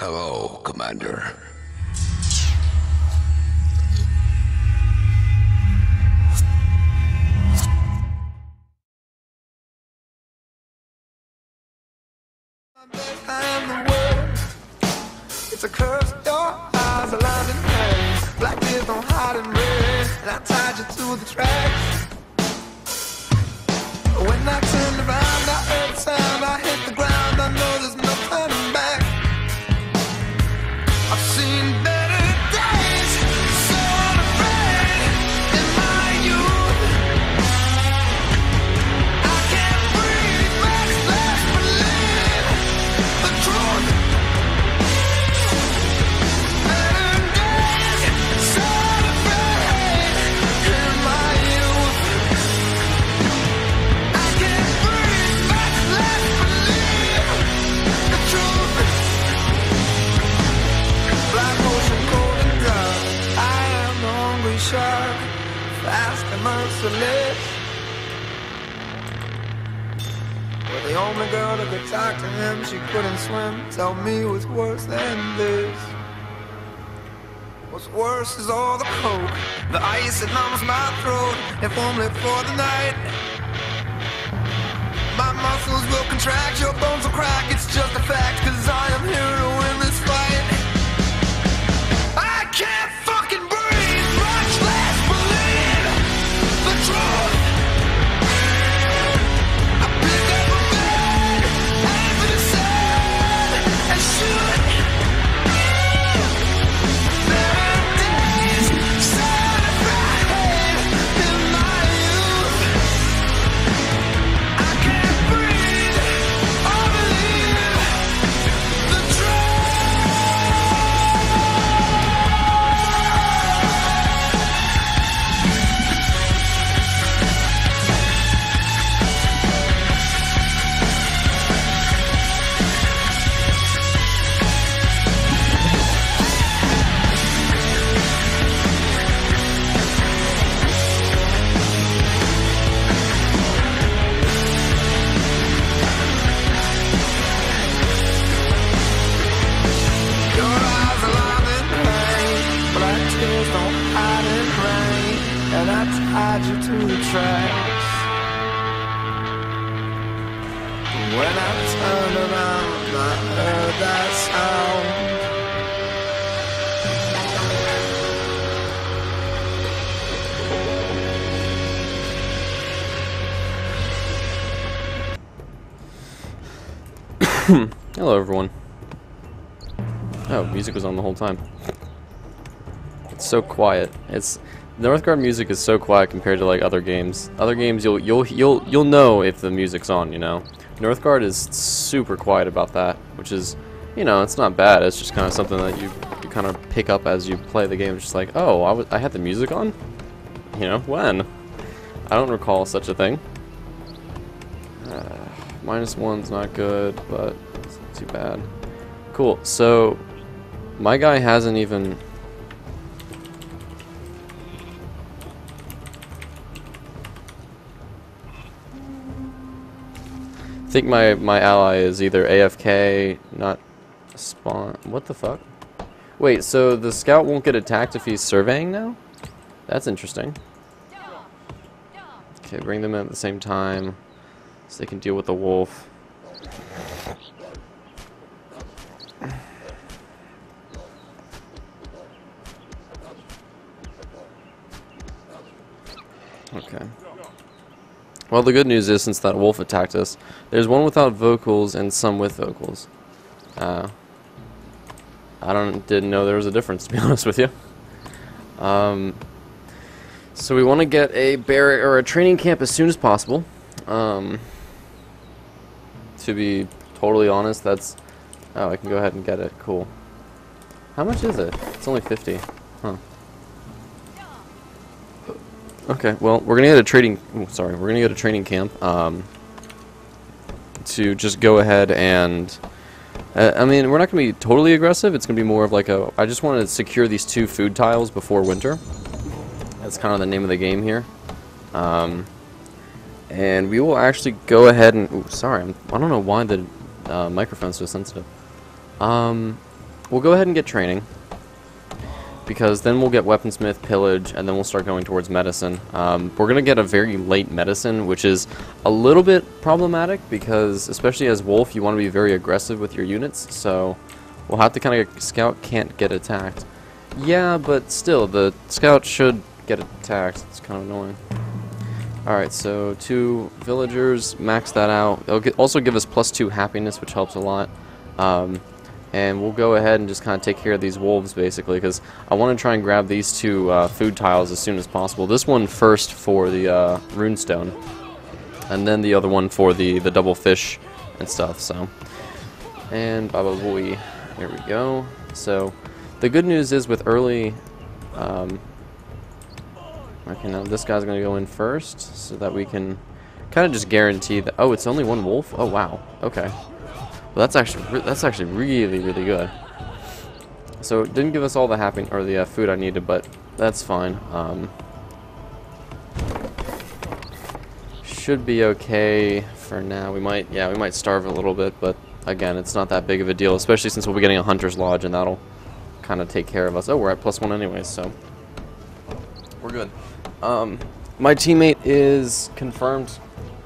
Hello, Commander. I am the worst. It's a curse. Your eyes are lined in pain. Black tears don't hide in red, and I tied you to the tracks. When I turned around, I heard the sound. I hit the ground. I know there's no turning back. I've seen better days, so unafraid in my youth. I can't breathe, backslash, believe the truth. Better days, so unafraid in my youth. I can't breathe, backslash, believe the truth. Black ocean, cold and dark. I am the hungry shark, fast and merciless. But the only girl that could talk to him, she couldn't swim. Tell me what's worse than this. What's worse is all the coke, the ice that numbs my throat, if only for the night. My muscles will contract, your bones will crack, it's just a fact, 'cause I am here to win this fight. I can't fucking breathe, much less believe the truth. I pick up a gun, aim for the sun, and shoot. Better days, sad and bright in my youth. I can't breathe or believe the truth. Your eyes are lined in pain, black tears don't hide in rain, and I tied you to the tracks. When I turned around, I heard that sound. Hello everyone. Oh, music was on the whole time. It's so quiet. It's Northgard music is so quiet compared to like other games. Other games you'll know if the music's on, you know. Northgard is super quiet about that, which is, you know, it's not bad. It's just kind of something that you kind of pick up as you play the game. It's just like, oh, I had the music on? You know, when? I don't recall such a thing. -1's not good, but it's not too bad. Cool, so my guy hasn't even... I think my ally is either AFK, not spawn... What the fuck? Wait, so the scout won't get attacked if he's surveying now? That's interesting. Okay, bring them in at the same time so they can deal with the wolf. Okay. Well, the good news is, since that wolf attacked us, there's one without vocals and some with vocals. I didn't know there was a difference, to be honest with you. So we want to get a barrack or a training camp as soon as possible. To be totally honest, that's... Oh, I can go ahead and get it. Cool. How much is it? It's only 50. Huh. Okay, well, we're gonna get a trading... Oh, sorry, we're gonna get a training camp, to just go ahead and... I mean, we're not gonna be totally aggressive. It's gonna be more of like a... I just want to secure these 2 food tiles before winter. That's kind of the name of the game here. And we will actually go ahead and... Ooh, sorry, I don't know why the microphone's so sensitive. we'll go ahead and get training, because then we'll get weaponsmith, pillage, and then we'll start going towards medicine. We're going to get a very late medicine, which is a little bit problematic, because especially as wolf, you want to be very aggressive with your units, so we'll have to kind of... Scout can't get attacked. Yeah, but still, the scout should get attacked. It's kind of annoying. Alright, so 2 villagers, max that out. It'll also give us +2 happiness, which helps a lot. And we'll go ahead and just kind of take care of these wolves, basically, because I want to try and grab these 2 food tiles as soon as possible. This one first for the runestone, and then the other one for the double fish and stuff, so. And baba booey. There we go. So, the good news is with early... okay, now this guy's going to go in first, so that we can kind of just guarantee that... Oh, it's only 1 wolf? Oh, wow. Okay. Well, that's actually really, really good. So it didn't give us all the food I needed, but that's fine. Should be okay for now. We might starve a little bit, but again, it's not that big of a deal, especially since we'll be getting a hunter's lodge, and that'll kind of take care of us. Oh, we're at +1 anyways, so we're good. My teammate is confirmed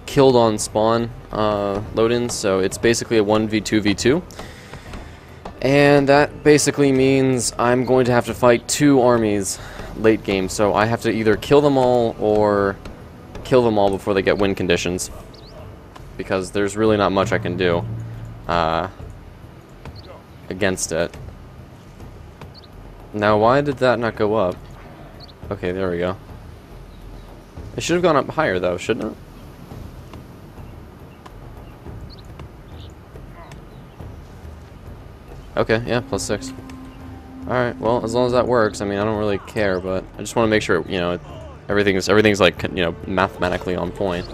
killed on spawn load-in, so it's basically a 1v2v2, and that basically means I'm going to have to fight 2 armies late game, so I have to either kill them all or kill them all before they get win conditions, because there's really not much I can do against it. Now, why did that not go up? Okay, there we go. It should have gone up higher though, shouldn't it? Okay, yeah, +6. Alright, well, as long as that works, I mean, I don't really care, but I just want to make sure, you know, everything's like, you know, mathematically on point.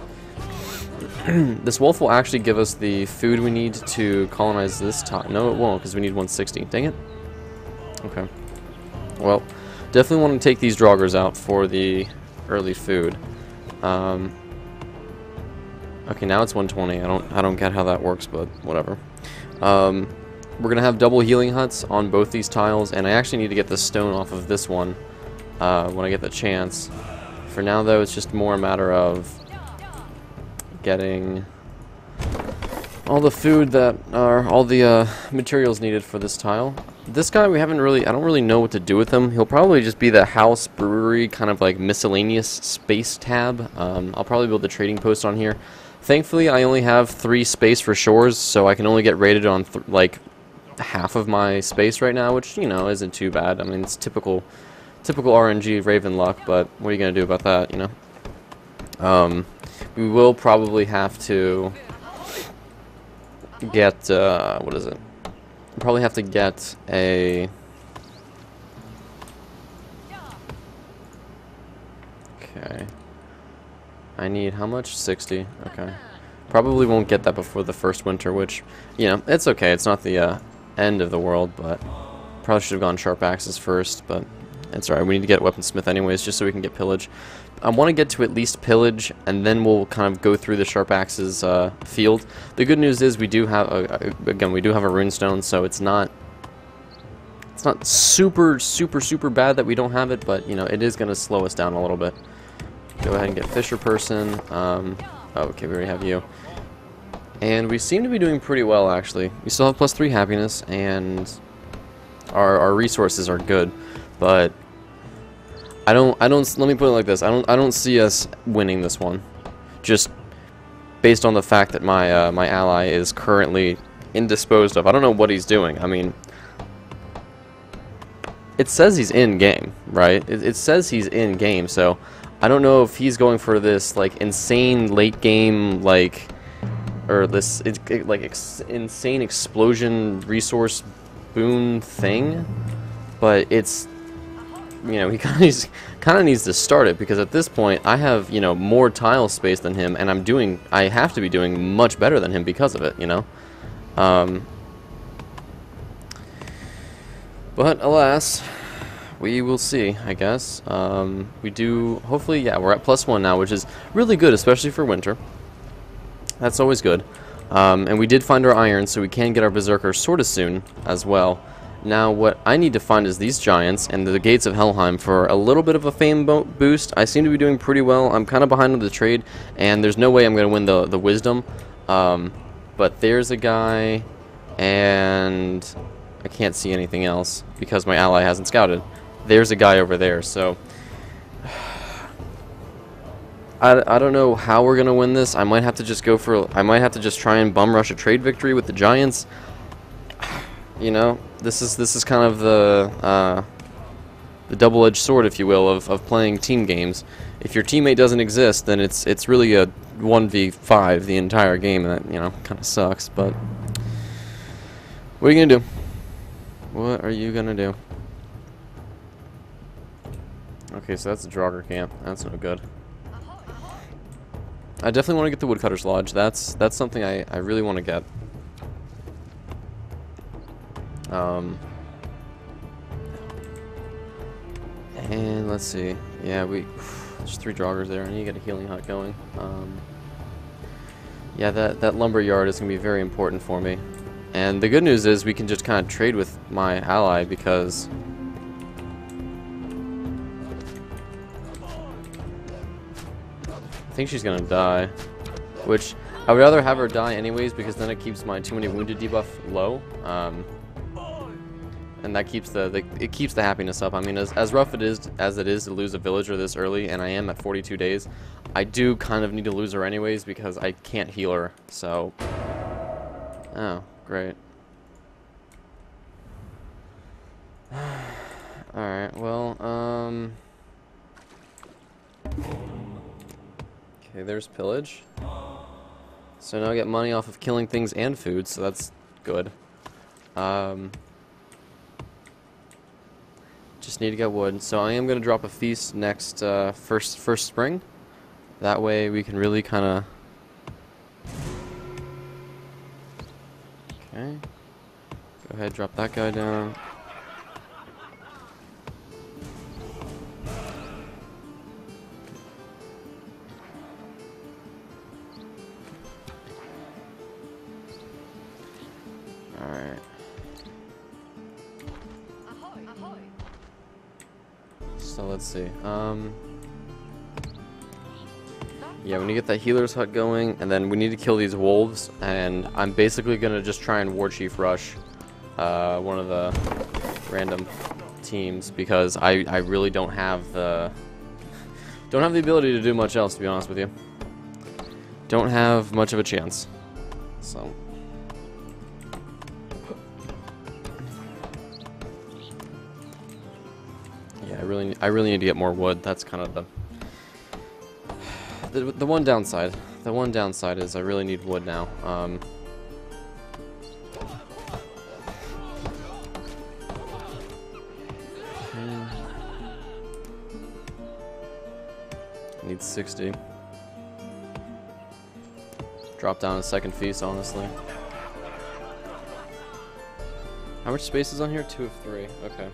This wolf will actually give us the food we need to colonize this top. No, it won't, because we need 160. Dang it. Okay. Well, definitely want to take these draugrs out for the early food. Okay, now it's 120. I don't get how that works, but whatever. We're gonna have double healing huts on both these tiles, and I actually need to get the stone off of this one when I get the chance. For now, though, it's just more a matter of getting all the food that are all the materials needed for this tile. This guy, I don't really know what to do with him. He'll probably just be the house brewery, kind of like miscellaneous space tab. I'll probably build the trading post on here. Thankfully, I only have 3 space for shores, so I can only get rated on like half of my space right now, which, you know, isn't too bad. I mean, it's typical RNG Raven luck, but what are you gonna do about that, you know? We will probably have to get what is it? We'll probably have to get a... Okay. I need how much? 60. Okay. Probably won't get that before the first winter, which, you know, it's okay. It's not the end of the world, but probably should have gone sharp axes first, but it's alright. We need to get weaponsmith anyways, just so we can get pillage. I want to get to at least pillage, and then we'll kind of go through the sharp axes field. The good news is we do have again, we do have a runestone, so it's not super bad that we don't have it, but you know, it is going to slow us down a little bit. Go ahead and get fisher person. Oh, okay, we already have you. And we seem to be doing pretty well, actually. We still have +3 happiness, and our resources are good, but I don't. Let me put it like this: I don't see us winning this one, just based on the fact that my my ally is currently indisposed of. I don't know what he's doing. I mean, it says he's in game, right? It says he's in game, so I don't know if he's going for this like insane late game or this insane explosion resource boon thing, but it's, you know, he kind of needs to start it, because at this point I have, you know, more tile space than him, and I have to be doing much better than him because of it, you know. But alas, we will see, I guess. We do, hopefully, yeah, we're at +1 now, which is really good, especially for winter. That's always good. And we did find our iron, so we can get our berserker sort of soon as well. Now, what I need to find is these giants and the gates of Helheim for a little bit of a fame boost. I seem to be doing pretty well. I'm kind of behind on the trade, and there's no way I'm going to win the wisdom. But there's a guy, and I can't see anything else because my ally hasn't scouted. There's a guy over there, so I don't know how we're gonna win this. I might have to just try and bum rush a trade victory with the giants. You know, this is kind of the double-edged sword, if you will, of playing team games. If your teammate doesn't exist, then it's really a 1v5 the entire game, and that, you know, kind of sucks. But what are you gonna do? What are you gonna do? Okay, so that's a Draugr camp. That's no good. I definitely want to get the Woodcutter's Lodge. That's something I really want to get. And let's see. Yeah, there's 3 Draugrs there. I need to get a healing hut going. Yeah, that lumber yard is gonna be very important for me. And the good news is we can just kind of trade with my ally because I think she's gonna die, which I would rather have her die anyways because then it keeps my too many wounded debuff low, and that keeps it keeps the happiness up. I mean, as rough as it is to lose a villager this early, and I am at 42 days, I do kind of need to lose her anyways because I can't heal her. So, oh, great. All right, well, okay, there's pillage. So now I get money off of killing things and food, so that's good. Just need to get wood. So I am going to drop a feast next first spring. That way we can really kind of... Okay. Go ahead, drop that guy down. Alright. So let's see. Yeah, we need to get that healer's hut going, and then we need to kill these wolves, and I'm basically gonna just try and war chief rush one of the random teams because I really don't have the ability to do much else, to be honest with you. Don't have much of a chance. So yeah, I really need to get more wood. That's kind of the one downside. The one downside is I really need wood now. I need 60. Drop down a second feast, honestly. How much space is on here? 2 of 3. Okay.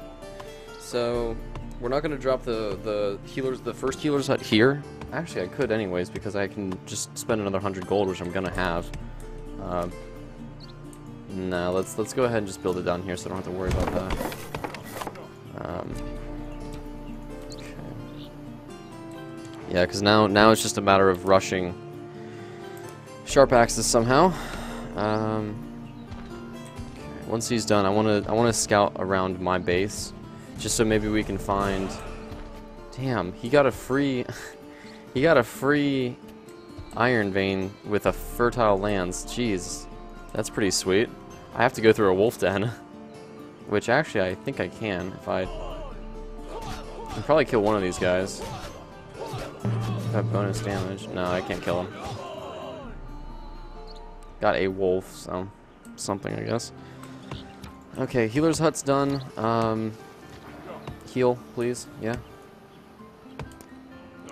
So we're not gonna drop the first healer's hut here. Actually, I could anyways because I can just spend another 100 gold, which I'm gonna have. Nah, let's go ahead and just build it down here, so I don't have to worry about that. Okay. Yeah, because now it's just a matter of rushing sharp axes somehow. Okay. Once he's done, I wanna scout around my base, just so maybe we can find. Damn, he got a free. He got a free iron vein with a fertile lands. Jeez, that's pretty sweet. I have to go through a wolf den, which actually I think I can if I can probably kill one of these guys. Got bonus damage. No, I can't kill him. Got a wolf, so something I guess. Okay, healer's hut's done. Heal, please. Yeah.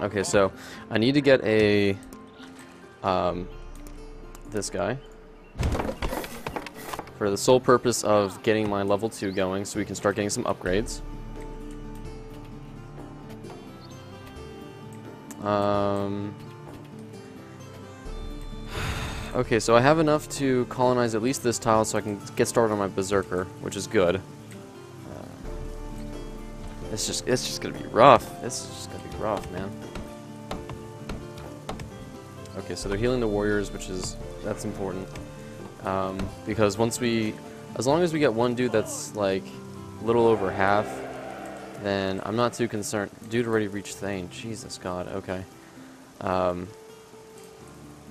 Okay, so I need to get a this guy for the sole purpose of getting my level 2 going so we can start getting some upgrades. Okay, so I have enough to colonize at least this tile so I can get started on my berserker, which is good. It's just gonna be rough. It's just gonna be rough, man. Okay, so they're healing the warriors, that's important. Because as long as we get one dude that's like a little over half, then I'm not too concerned. Dude already reached Thane. Jesus God. Okay.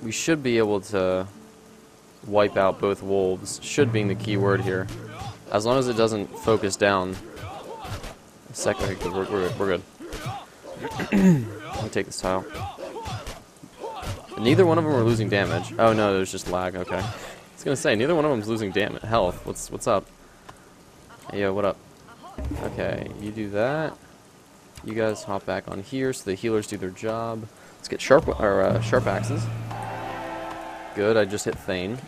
We should be able to wipe out both wolves. Should being the key word here. As long as it doesn't focus down. A second. Okay, good. We're good. Let me take this tile. Neither one of them are losing damage. Oh no, there's just lag. Okay. I was gonna say neither one of them's losing damage. Health. What's up? Hey, yo, what up? Okay, you do that. You guys hop back on here so the healers do their job. Let's get sharp axes. Good. I just hit Thane.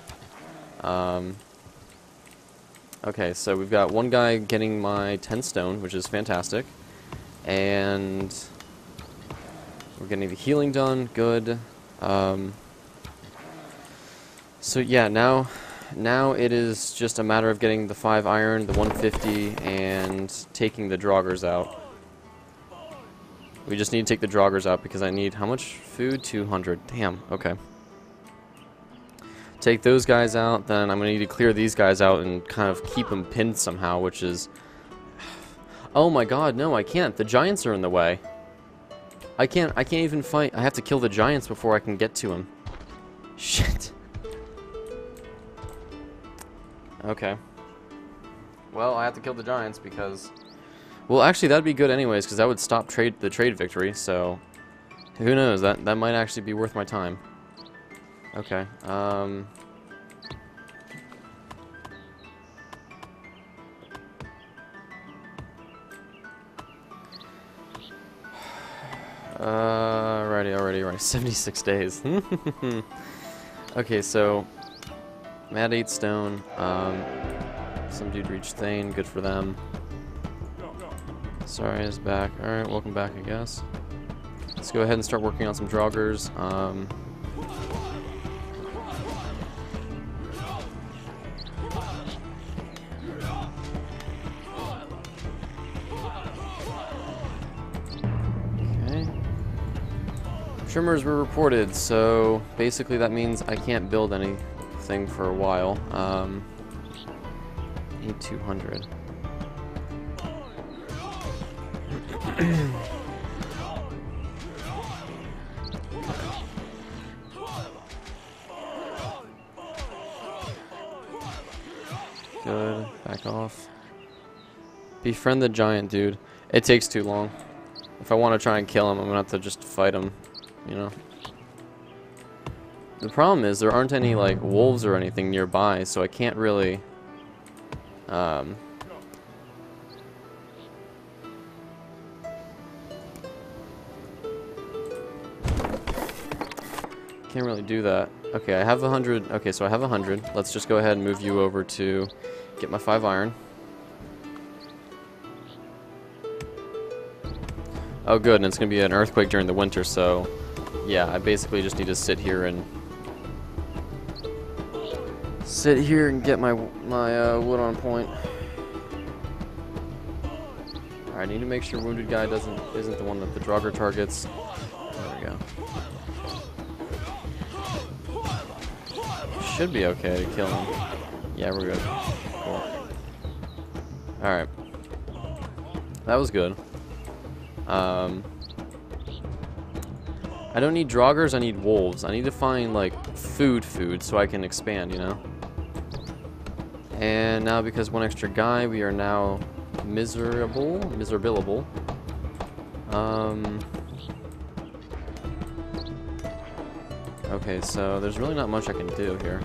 Okay, so we've got one guy getting my 10 stone, which is fantastic, and we're getting the healing done. Good. So yeah, now it is just a matter of getting the 5 iron, the 150, and taking the draugrs out. We just need to take the draugrs out because I need how much food? 200. Damn. Okay. Take those guys out, then I'm gonna need to clear these guys out and kind of keep them pinned somehow, which is. Oh my God, no, I can't. The giants are in the way. I can't even fight. I have to kill the giants before I can get to him. Shit. Okay. Well, I have to kill the giants because... Well, actually, that'd be good anyways, because that would stop the trade victory, so... Who knows? That might actually be worth my time. Okay, alrighty. 76 days. Okay, so... I'm at 8 stone. Some dude reached Thane. Good for them. Sorry, is back. Alright, welcome back, I guess. Let's go ahead and start working on some draugrs. Okay. Trimmers were reported, so basically that means I can't build anything for a while. Need 200. Good. Back off. Befriend the giant, dude. It takes too long. If I want to try and kill him, I'm gonna have to just fight him, you know? The problem is there aren't any, like, wolves or anything nearby, so I can't really... Can't really do that. Okay, I have 100. Okay, so I have 100. Let's just go ahead and move you over to get my 5 iron. Oh, good, and it's going to be an earthquake during the winter, so yeah, I basically just need to sit here and get my wood on point. Alright, I need to make sure wounded guy isn't the one that the draugr targets. There we go. Should be okay to kill him. Yeah, we're good. Cool. Alright. That was good. I don't need draugrs, I need wolves. I need to find, like, food so I can expand, you know? And now, because one extra guy, we are now miserable. Okay, so there's really not much I can do here.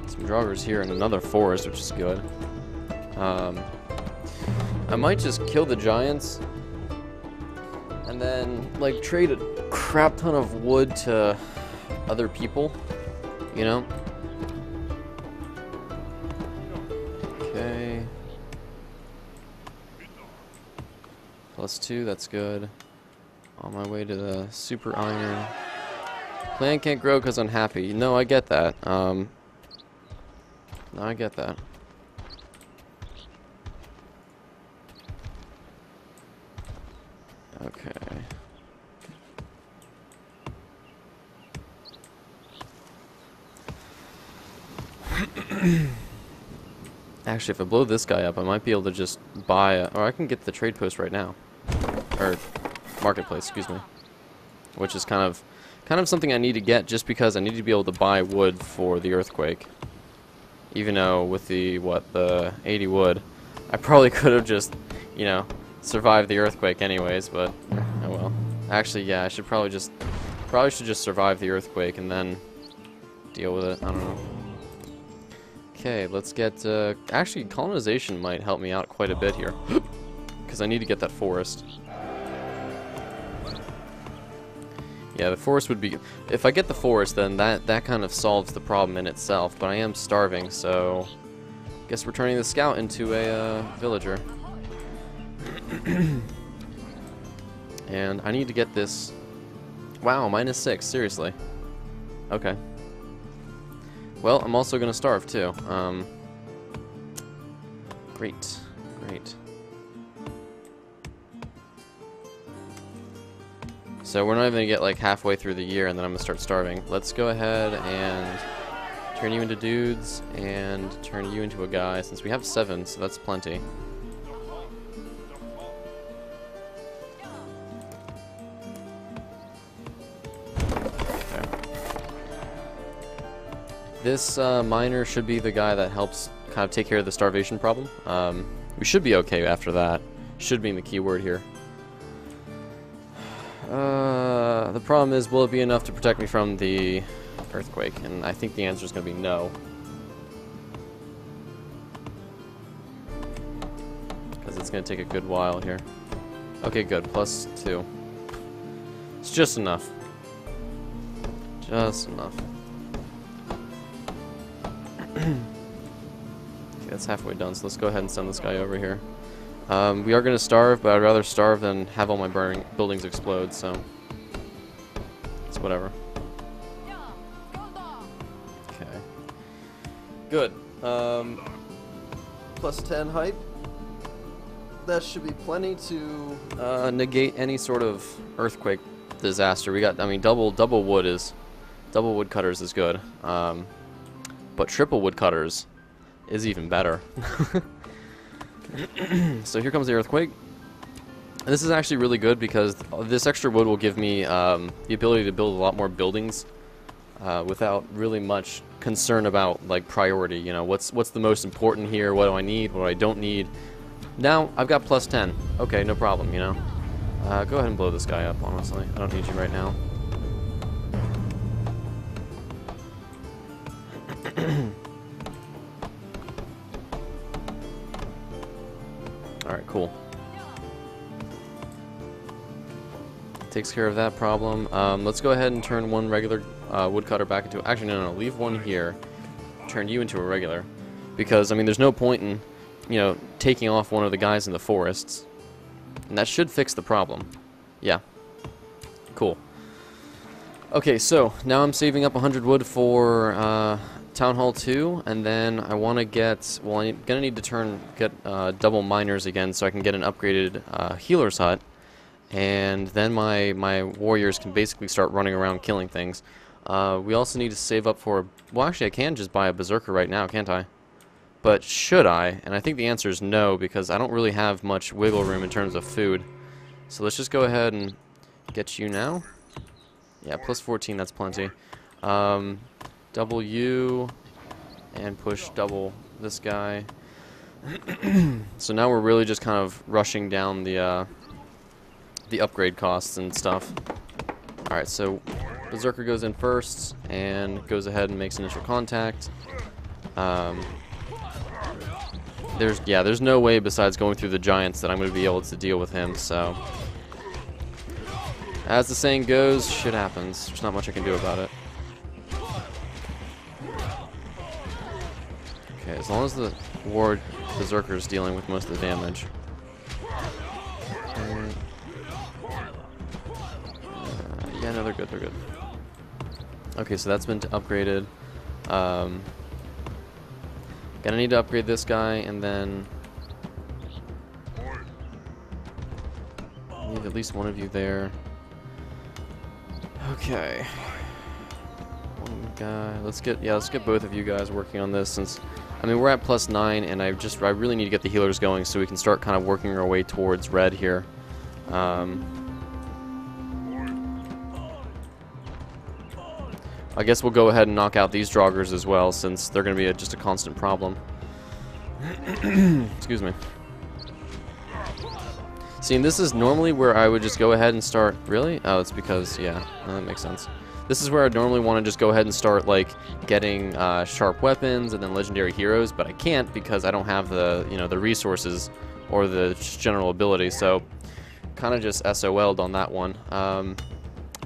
Some draugrs here in another forest, which is good. I might just kill the giants and then, like, trade a crap ton of wood to other people, you know? Okay. +2, that's good. On my way to the super iron. Plant can't grow because unhappy. No, I get that. No, I get that. Okay. Actually, if I blow this guy up, I might be able to just buy a, or I can get the trade post right now. Or marketplace, excuse me. Which is kind of something I need to get just because I need to be able to buy wood for the earthquake. Even though with the, the 80 wood, I probably could have just, you know, survived the earthquake anyways, but oh well. Actually, yeah, I should probably just survive the earthquake and then deal with it. I don't know. Okay, let's get, actually colonization might help me out quite a bit here. Because I need to get that forest. Yeah, the forest would be... If I get the forest, then that kind of solves the problem in itself. But I am starving, so... Guess we're turning the scout into a villager. And I need to get this... Wow, -6, seriously. Okay. Well, I'm also going to starve, too. Great. Great. So we're not even going to get like halfway through the year and then I'm going to start starving. Let's go ahead and turn you into dudes and turn you into a guy since we have 7, so that's plenty. Okay. This miner should be the guy that helps kind of take care of the starvation problem. We should be okay after that. Should being the key word here. The problem is, will it be enough to protect me from the earthquake? And I think the answer is going to be no. Because it's going to take a good while here. Okay, good. +2. It's just enough. Just enough. Okay, that's halfway done, so let's go ahead and send this guy over here. We are going to starve, but I'd rather starve than have all my buildings explode, so it's whatever. Okay. Good. +10 height. That should be plenty to negate any sort of earthquake disaster. We got, I mean, double woodcutters is good. But triple woodcutters is even better. So here comes the earthquake. And this is actually really good because this extra wood will give me the ability to build a lot more buildings without really much concern about like priority. You know, what's the most important here? What do I need? What I don't need? Now I've got +10. Okay, no problem. You know, go ahead and blow this guy up. Honestly, I don't need you right now. Alright, cool. Takes care of that problem. Let's go ahead and turn one regular woodcutter back into... Actually, no, leave one here. Turn you into a regular. Because, I mean, there's no point in, you know, taking off one of the guys in the forests. And that should fix the problem. Yeah. Cool. Okay, so, now I'm saving up 100 wood for... Town Hall 2, and then I want to get, well, I'm going to need to get double miners again so I can get an upgraded healer's hut, and then my warriors can basically start running around killing things. We also need to save up for, well, actually I can just buy a berserker right now, can't I? But should I? And I think the answer is no, because I don't really have much wiggle room in terms of food. So let's just go ahead and get you now. Yeah, +14, that's plenty. Double you, and push double this guy. So now we're really just kind of rushing down the upgrade costs and stuff. Alright, so Berserker goes in first, and goes ahead and makes initial contact. There's no way besides going through the giants that I'm going to be able to deal with him, so... As the saying goes, shit happens. There's not much I can do about it. Okay, as long as the Ward Berserker is dealing with most of the damage. Okay. Yeah, no, they're good, they're good. Okay, so that's been upgraded. Gonna need to upgrade this guy, and then need at least one of you there. Okay. One guy. Let's get both of you guys working on this, since I mean we're at +9, and I really need to get the healers going so we can start kind of working our way towards red here. I guess we'll go ahead and knock out these Draugrs as well, since they're going to be just a constant problem. Excuse me. See, and this is normally where I would just go ahead and start... Really? Oh, it's because... Yeah, that makes sense. This is where I'd normally want to just go ahead and start, like, getting sharp weapons and then legendary heroes, but I can't because I don't have the, you know, the resources or the just general ability, so kind of just SOL'd on that one.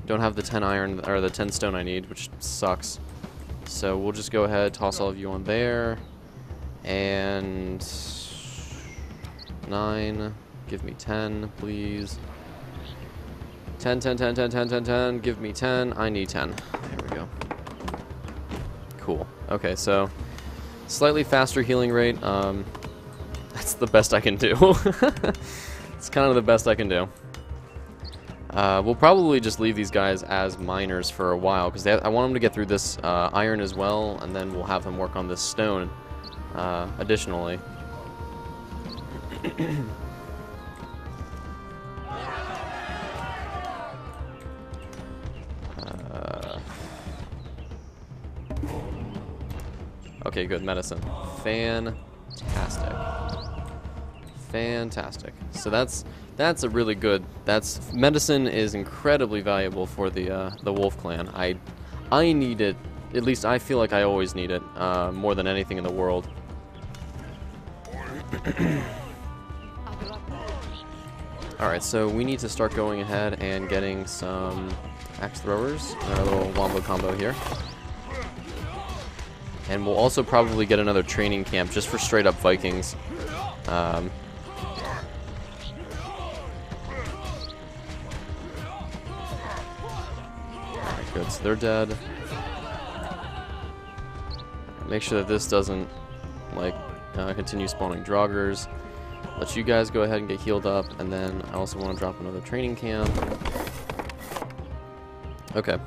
Don't have the 10 iron or the 10 stone I need, which sucks. So we'll just go ahead, toss all of you on there, and 9. Give me 10, please. 10, 10, 10, 10, 10, 10, 10. Give me 10. I need 10. There we go. Cool. Okay, so slightly faster healing rate. That's the best I can do. It's kind of the best I can do. We'll probably just leave these guys as miners for a while, because I want them to get through this iron as well, and then we'll have them work on this stone additionally. Okay, good. Medicine. Fantastic. Fantastic. So that's a really good. Medicine is incredibly valuable for the Wolf Clan. I need it. At least I feel like I always need it more than anything in the world. All right, so we need to start going ahead and getting some axe throwers. Our little wombo combo here. And we'll also probably get another training camp just for straight up Vikings. Alright, good, so they're dead. Make sure that this doesn't, like, continue spawning Draugrs. Let you guys go ahead and get healed up, and then I also want to drop another training camp. Okay.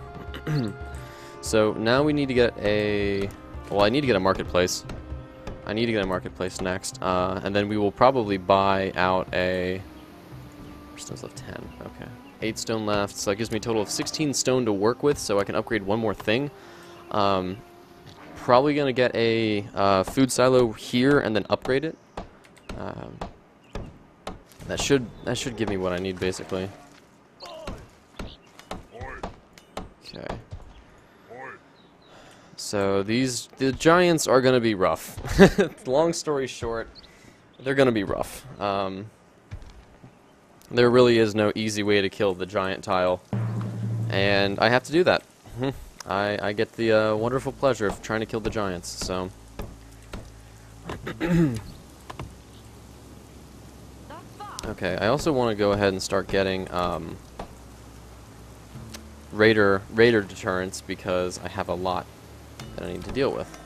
So now we need to get a... Well, I need to get a marketplace. I need to get a marketplace next. And then we will probably buy out a... Stones left 10. Okay. 8 stone left. So that gives me a total of 16 stone to work with, so I can upgrade one more thing. Probably going to get a food silo here and then upgrade it. That should give me what I need, basically. Okay. So the giants are gonna be rough. Long story short, they're gonna be rough. There really is no easy way to kill the giant tile, and I have to do that. I get the wonderful pleasure of trying to kill the giants. So. Okay, I also want to go ahead and start getting raider deterrents, because I have a lot that I need to deal with.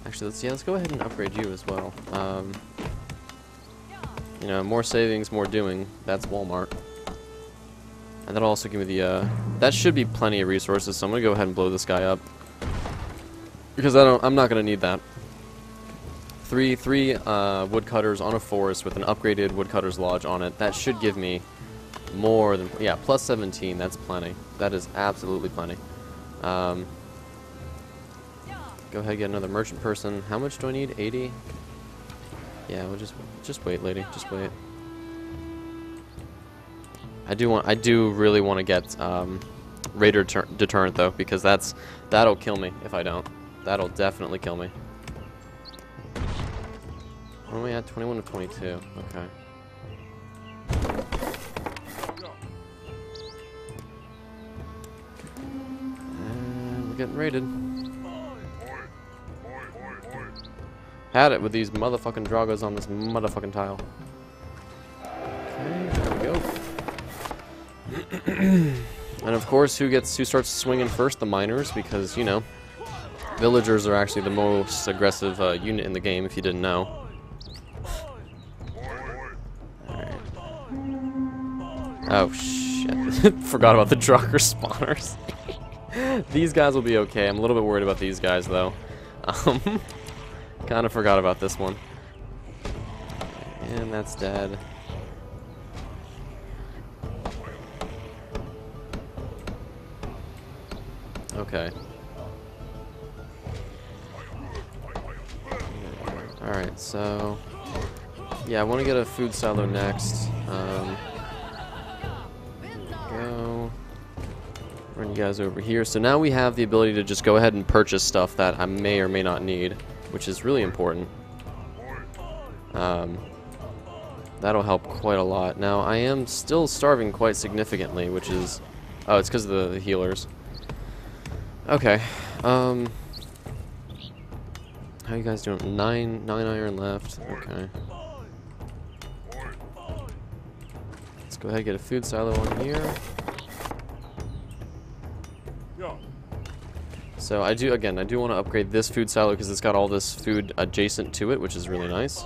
Actually, let's go ahead and upgrade you as well. You know, more savings, more doing. That's Walmart. And that'll also give me the that should be plenty of resources, so I'm gonna go ahead and blow this guy up, because I'm not gonna need that. Three woodcutters on a forest with an upgraded woodcutter's lodge on it. That should give me more than, yeah, plus 17. That's plenty. That is absolutely plenty. Go ahead and get another merchant person. How much do I need? 80? Yeah, we'll just wait, lady. Just wait. I do really want to get raider deterrent though, because that'll kill me if I don't. That'll definitely kill me. What are we at? 21 to 22. Okay. And we're getting raided. Had it with these motherfucking Draugrs on this motherfucking tile. Okay, there we go. And of course, who starts swinging first? The miners, because, you know, villagers are actually the most aggressive unit in the game, if you didn't know. Alright. Oh, shit. Forgot about the Drucker spawners. These guys will be okay. I'm a little bit worried about these guys, though. Kind of forgot about this one. And that's dead. Okay. Alright, so... yeah, I want to get a food silo next. There we go. Run you guys over here. So now we have the ability to just go ahead and purchase stuff that I may or may not need, which is really important. That'll help quite a lot. Now, I am still starving quite significantly, which is... oh, it's because of the healers. Okay. How you guys doing? 9 iron left. Okay. Let's go ahead and get a food silo on here. So I do want to upgrade this food silo because it's got all this food adjacent to it, which is really nice.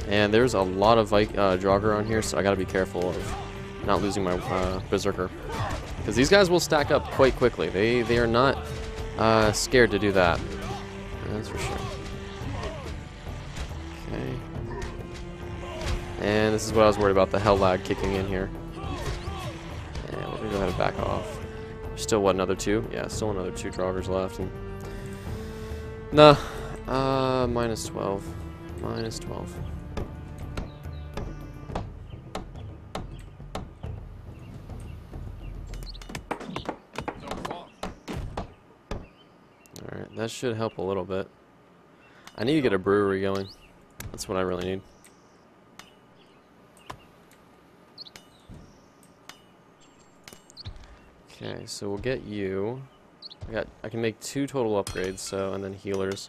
And there's a lot of Draugr on here, so I gotta be careful of not losing my Berserker. Because these guys will stack up quite quickly. They are not scared to do that. That's for sure. Okay. And this is what I was worried about, the hell lag kicking in here. And we're gonna go ahead and back off. Still, what, another 2? Yeah, still another 2 Draugrs left. And nah. Minus 12. Minus 12. Alright, that should help a little bit. I need to get a brewery going. That's what I really need. Okay, so we'll get you. I can make 2 total upgrades, so, and then healers.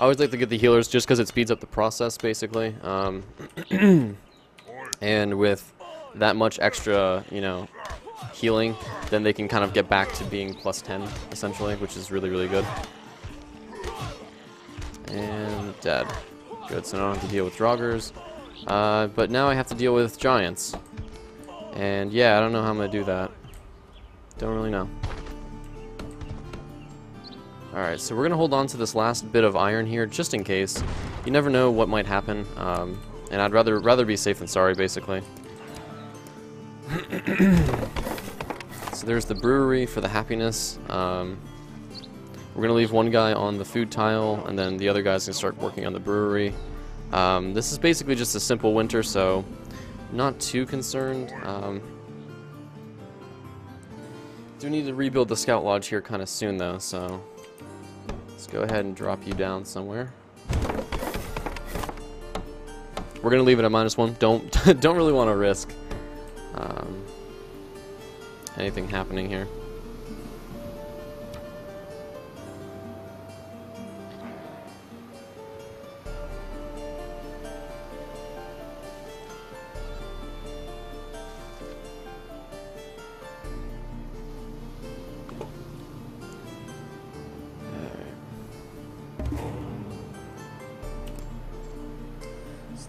I always like to get the healers just because it speeds up the process, basically. And with that much extra, you know, healing, then they can kind of get back to being plus 10, essentially, which is really, really good. And dead. Good, so I don't have to deal with Draugrs. But now I have to deal with giants. And yeah, I don't know how I'm going to do that. Don't really know. Alright, so we're going to hold on to this last bit of iron here, just in case. You never know what might happen, and I'd rather be safe than sorry, basically. So there's the brewery for the happiness. We're going to leave one guy on the food tile, and then the other guy's going to start working on the brewery. This is basically just a simple winter, so not too concerned. Do need to rebuild the scout lodge here kind of soon, though, so let's go ahead and drop you down somewhere. We're gonna leave it at -1. Don't really want to risk anything happening here.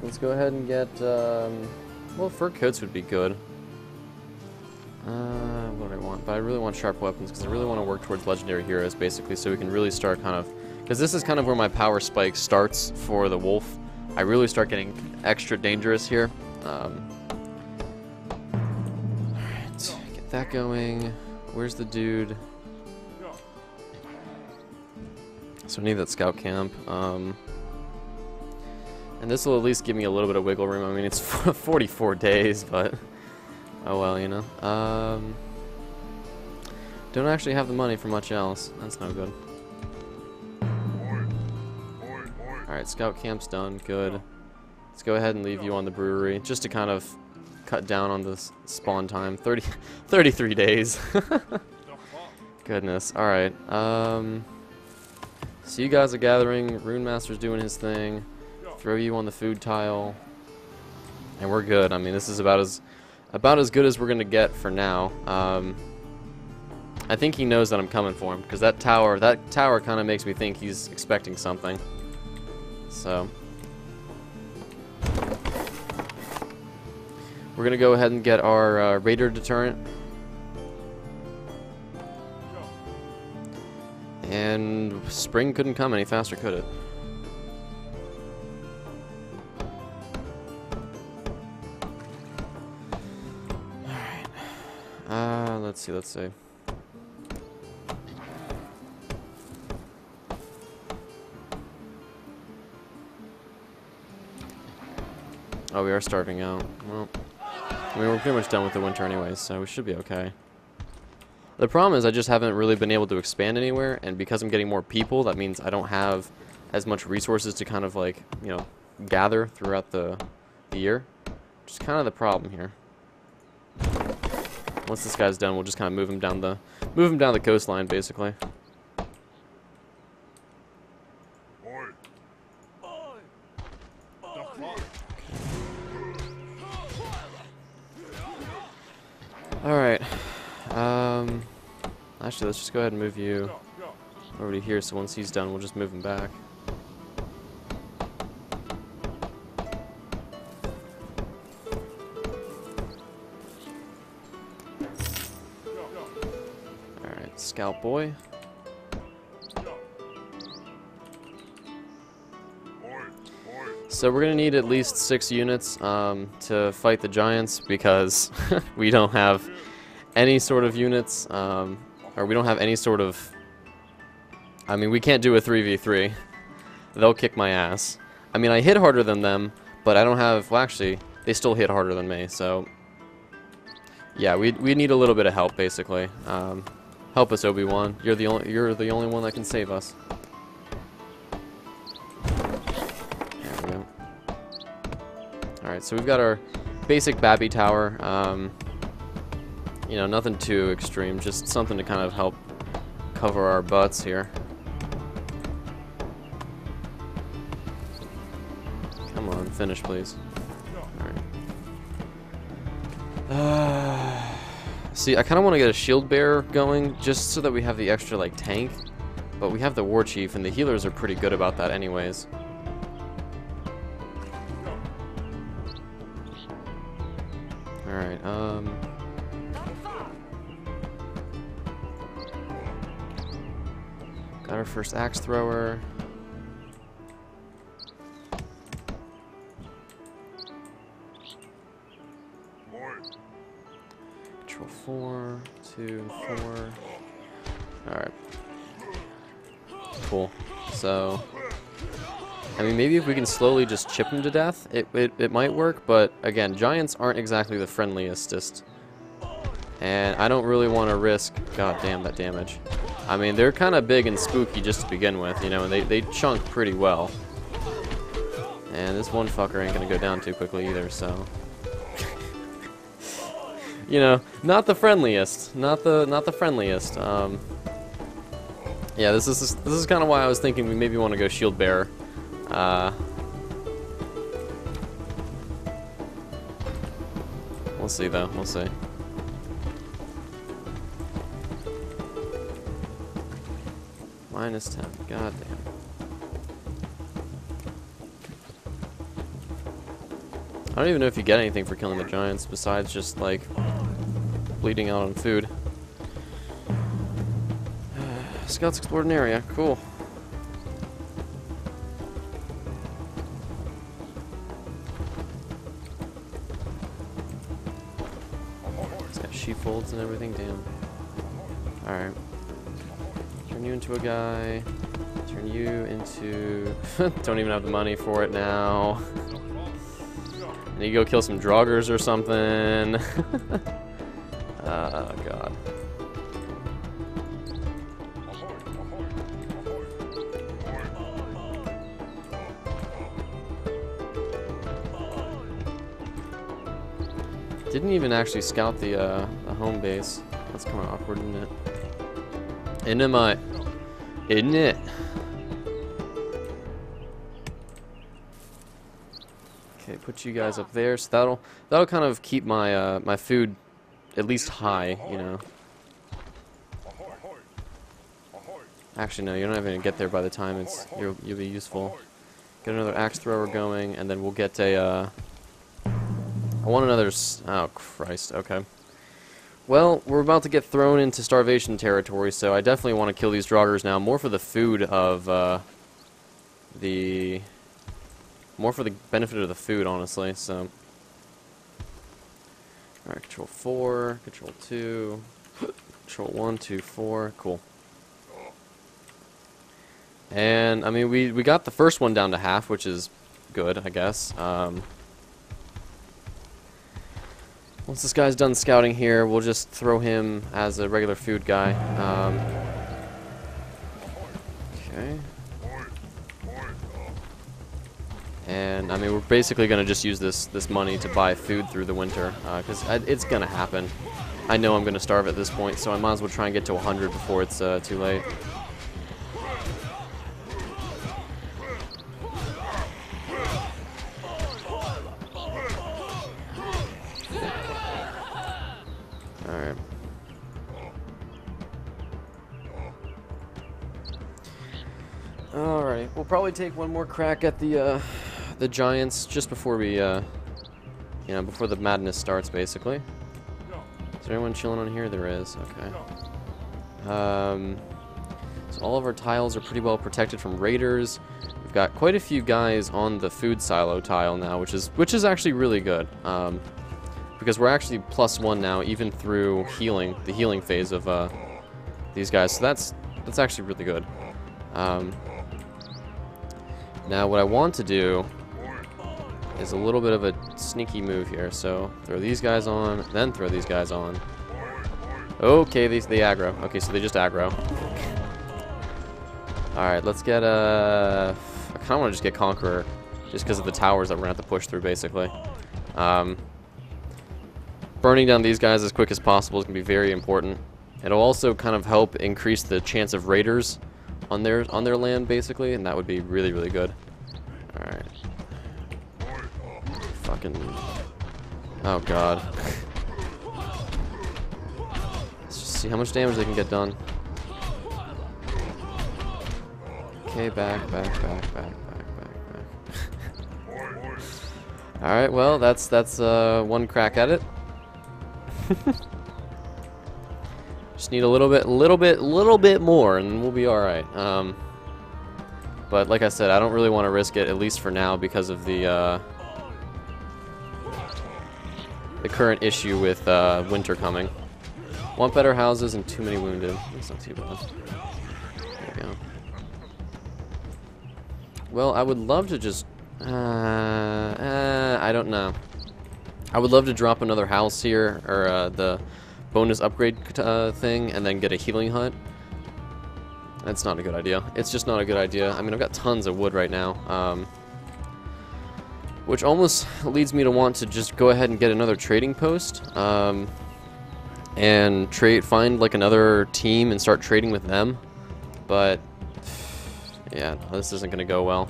Let's go ahead and get, well, fur coats would be good. What do I want? But I really want sharp weapons, because I really want to work towards legendary heroes, basically, so we can really start kind of, because this is kind of where my power spike starts for the wolf. I really start getting extra dangerous here. Alright, get that going. Where's the dude? So I need that scout camp. And this will at least give me a little bit of wiggle room. I mean, it's 44 days, but oh well, you know. Don't actually have the money for much else. That's no good. Alright, scout camp's done. Good. Let's go ahead and leave you on the brewery, just to kind of cut down on the spawn time. 33 days. Goodness. Alright. So you guys are gathering. Rune Master's doing his thing. Throw you on the food tile, and we're good. I mean, this is about about as good as we're gonna get for now. I think he knows that I'm coming for him, because that tower kind of makes me think he's expecting something. So we're gonna go ahead and get our raider deterrent, and spring couldn't come any faster, could it? All right. Let's see. Oh, we are starving out. Well, I mean, we're pretty much done with the winter anyways, so we should be okay. The problem is I just haven't really been able to expand anywhere, and because I'm getting more people, that means I don't have as much resources to kind of like, you know, gather throughout the year. Which is kind of the problem here. Once this guy's done, we'll just kind of move him down the coastline, basically. Alright, actually let's just go ahead and move you over to here, so once he's done we'll just move him back. Alright, scout boy. So we're gonna need at least 6 units to fight the giants, because we don't have any sort of units, or we don't have any sort of... I mean, we can't do a 3v3. They'll kick my ass. I mean, I hit harder than them, but I don't have... Well, actually, they still hit harder than me, so... Yeah, we need a little bit of help, basically. Help us, Obi-Wan. You're the only one that can save us. Alright, so we've got our basic Babby Tower. You know, nothing too extreme, just something to kind of help cover our butts here. Come on, finish, please. Alright. See, I kind of want to get a shield bearer going, just so that we have the extra, like, tank. But we have the war chief, and the healers are pretty good about that anyways. Alright, got our first axe thrower. Control 4, 2, and 4. Alright. Cool. So, I mean, maybe if we can slowly just chip him to death, it might work, but again, giants aren't exactly the friendliest. And I don't really want to risk... God damn, that damage. I mean, they're kind of big and spooky just to begin with, you know, and they chunk pretty well. And this one fucker ain't gonna go down too quickly either, so... you know, not the friendliest. Not the friendliest. Yeah, this is kind of why I was thinking we maybe want to go shield bearer. We'll see though, we'll see. -10, god damn. I don't even know if you get anything for killing the giants besides just like bleeding out on food. Scouts explored an area, cool. It's got sheepfolds and everything, damn. Alright. Turn you into a guy. Turn you into... Don't even have the money for it now. I need to go kill some droggers or something. Oh, God. Didn't even actually scout the home base. That's kind of awkward, isn't it? Isn't it? Okay, put you guys up there. So that'll kind of keep my my food at least high, you know. Actually, no, you're not even gonna get there by the time you'll be useful. Get another axe thrower going, and then we'll get a. I want another. Oh Christ! Okay. Well, we're about to get thrown into starvation territory, so I definitely want to kill these draugrs now. More for the food of more for the benefit of the food, honestly. So. All right, control 4, control 2, control 1, 2, 4. Cool. And, I mean, we got the first one down to half, which is good, I guess. Once this guy's done scouting here, we'll just throw him as a regular food guy. Okay. And, I mean, we're basically going to just use this money to buy food through the winter, because it's going to happen. I know I'm going to starve at this point, so I might as well try and get to 100 before it's too late. Alright. Alright, we'll probably take one more crack at the giants just before we, you know, before the madness starts, basically. Is there anyone chilling on here? There is, okay. So all of our tiles are pretty well protected from raiders. We've got quite a few guys on the food silo tile now, which is actually really good. Because we're actually +1 now, even through healing, the healing phase of these guys. So that's actually really good. Now what I want to do is a little bit of a sneaky move here. So throw these guys on, then throw these guys on. Okay, they aggro. Okay, so they just aggro. Alright, let's get I kind of want to just get Conqueror, just because of the towers that we're going to have to push through, basically. Burning down these guys as quick as possible is going to be very important. It'll also kind of help increase the chance of raiders on their land, basically, and that would be really, really good. Alright. Fucking... Oh, God. Let's just see how much damage they can get done. Okay, back. Alright, well, that's one crack at it. Just need a little bit more, and we'll be alright. But like I said, I don't really want to risk it, at least for now, because of the current issue with winter coming. Want better houses and too many wounded. That's not too bad. There we go. Well, I would love to just... I don't know. I would love to drop another house here, or the bonus upgrade thing, and then get a healing hut. That's not a good idea. It's just not a good idea. I mean, I've got tons of wood right now, which almost leads me to want to just go ahead and get another trading post, and find like another team and start trading with them. But yeah, this isn't gonna go well.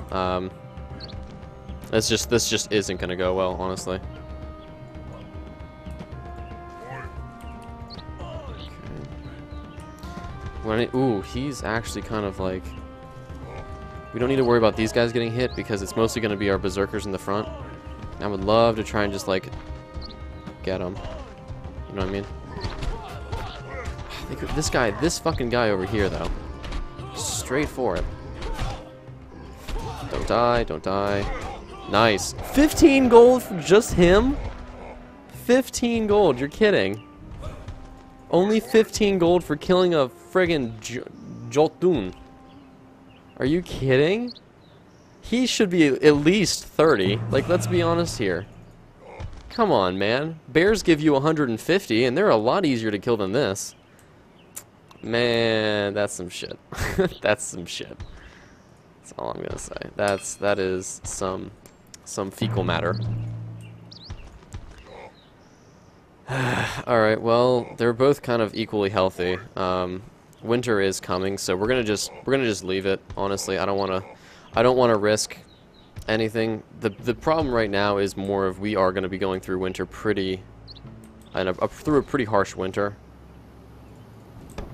This just isn't gonna go well, honestly. Ooh, he's actually kind of like... We don't need to worry about these guys getting hit because it's mostly going to be our berserkers in the front. I would love to try and just, like, get them. You know what I mean? This fucking guy over here, though. Straight for it. Don't die. Nice. 15 gold for just him? 15 gold, you're kidding. Only 15 gold for killing a friggin' Jotun. Are you kidding? He should be at least 30. Like, let's be honest here. Come on, man. Bears give you 150, and they're a lot easier to kill than this. Man, that's some shit. That's some shit. That's all I'm gonna say. That is some fecal matter. Alright, well, they're both kind of equally healthy. Winter is coming, so we're gonna just leave it, honestly. I don't wanna risk anything. The problem right now is more of we are going to be going through winter pretty, and up through a pretty harsh winter.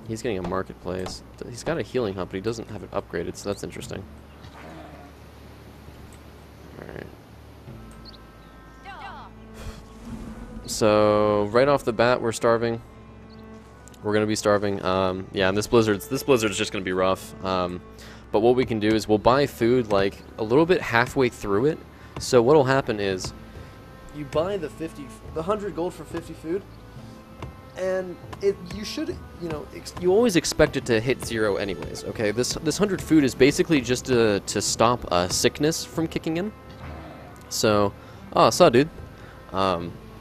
He's getting a marketplace. He's got a healing hub, but he doesn't have it upgraded, so that's interesting. Alright. So, right off the bat, we're starving. We're going to be starving. Yeah, and this blizzard's just going to be rough. But what we can do is we'll buy food, like, a little bit halfway through it. So what'll happen is you buy the 100 gold for 50 food, and you should, you know, you always expect it to hit 0 anyways, okay? This 100 food is basically just to stop sickness from kicking in. So, saw dude.